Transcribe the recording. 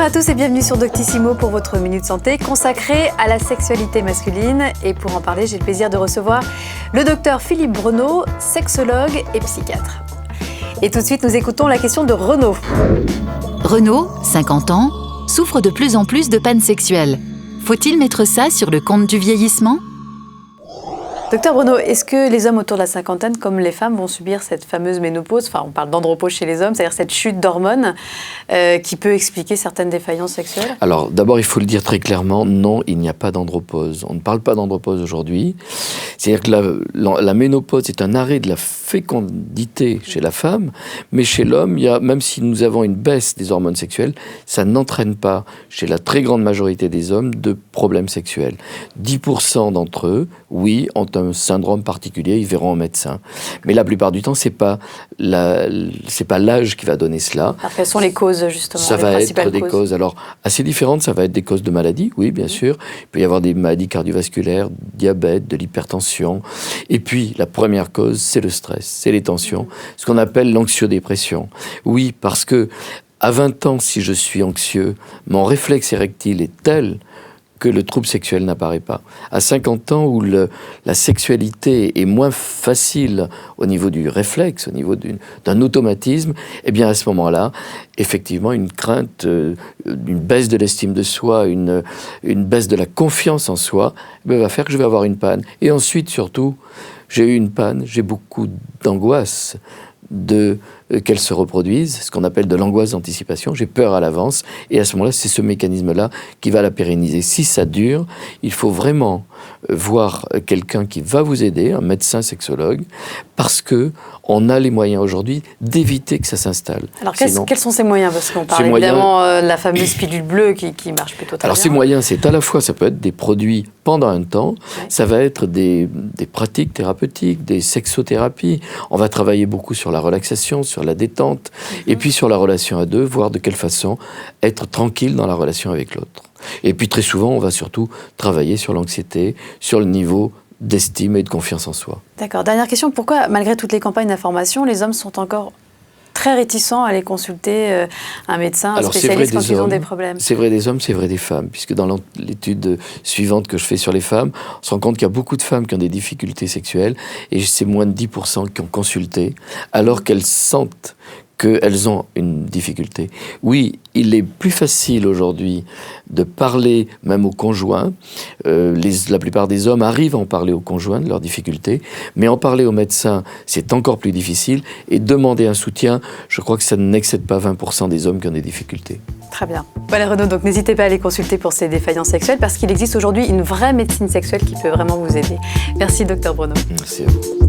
à tous et bienvenue sur Doctissimo pour votre Minute Santé consacrée à la sexualité masculine. Et pour en parler, j'ai le plaisir de recevoir le docteur Philippe Breneau, sexologue et psychiatre. Et tout de suite, nous écoutons la question de Renaud. Renaud, 50 ans, souffre de plus en plus de pannes sexuelles. Faut-il mettre ça sur le compte du vieillissement ? Docteur Breneau, est-ce que les hommes autour de la cinquantaine, comme les femmes, vont subir cette fameuse ménopause, enfin on parle d'andropause chez les hommes, c'est-à-dire cette chute d'hormones qui peut expliquer certaines défaillances sexuelles ? Alors d'abord, il faut le dire très clairement, non, il n'y a pas d'andropause. On ne parle pas d'andropause aujourd'hui. C'est-à-dire que la ménopause est un arrêt de la fécondité chez la femme, mais chez l'homme, même si nous avons une baisse des hormones sexuelles, ça n'entraîne pas, chez la très grande majorité des hommes, de problèmes sexuels. 10% d'entre eux, oui, ont un syndrome particulier, ils verront un médecin. Mais la plupart du temps, c'est pas l'âge qui va donner cela. Alors, quelles sont les causes, justement ? Ça va être des causes, alors, assez différentes. Ça va être des causes de maladies, oui, bien sûr. Il peut y avoir des maladies cardiovasculaires, diabète, de l'hypertension. Et puis, la première cause, c'est le stress, c'est les tensions, ce qu'on appelle l'anxiodépression. Oui, parce que à 20 ans, si je suis anxieux, mon réflexe érectile est tel que le trouble sexuel n'apparaît pas. À 50 ans, où la sexualité est moins facile au niveau du réflexe, au niveau d'un automatisme, eh bien à ce moment-là, effectivement, une crainte, une baisse de l'estime de soi, une baisse de la confiance en soi, va faire que je vais avoir une panne. Et ensuite, surtout, j'ai eu une panne, j'ai beaucoup d'angoisse qu'elle se reproduise, ce qu'on appelle de l'angoisse d'anticipation. J'ai peur à l'avance, et à ce moment-là, c'est ce mécanisme-là qui va la pérenniser. Si ça dure, il faut vraiment voir quelqu'un qui va vous aider, un médecin sexologue, parce que on a les moyens aujourd'hui d'éviter que ça s'installe. Alors quels sont ces moyens ? Parce qu'on parle évidemment de la fameuse pilule bleue qui marche plutôt très bien. Alors ces moyens, c'est à la fois, ça peut être des produits pendant un temps, ça va être des pratiques thérapeutiques, des sexothérapies. On va travailler beaucoup sur la relaxation, sur la détente, et puis sur la relation à deux, voir de quelle façon être tranquille dans la relation avec l'autre. Et puis très souvent, on va surtout travailler sur l'anxiété, sur le niveau d'estime et de confiance en soi. D'accord. Dernière question, pourquoi, malgré toutes les campagnes d'information, les hommes sont encore très réticents à aller consulter un médecin, un spécialiste quand ils ont des problèmes ? C'est vrai des hommes, c'est vrai des femmes, puisque dans l'étude suivante que je fais sur les femmes, on se rend compte qu'il y a beaucoup de femmes qui ont des difficultés sexuelles, et c'est moins de 10% qui ont consulté, alors qu'elles sentent qu'elles ont une difficulté. Oui, il est plus facile aujourd'hui de parler même aux conjoints. La plupart des hommes arrivent à en parler aux conjoints de leurs difficultés, mais en parler aux médecins, c'est encore plus difficile. Et demander un soutien, je crois que ça n'excède pas 20% des hommes qui ont des difficultés. Très bien. Voilà Renaud, donc n'hésitez pas à aller consulter pour ces défaillances sexuelles, parce qu'il existe aujourd'hui une vraie médecine sexuelle qui peut vraiment vous aider. Merci docteur Breneau. Merci à vous.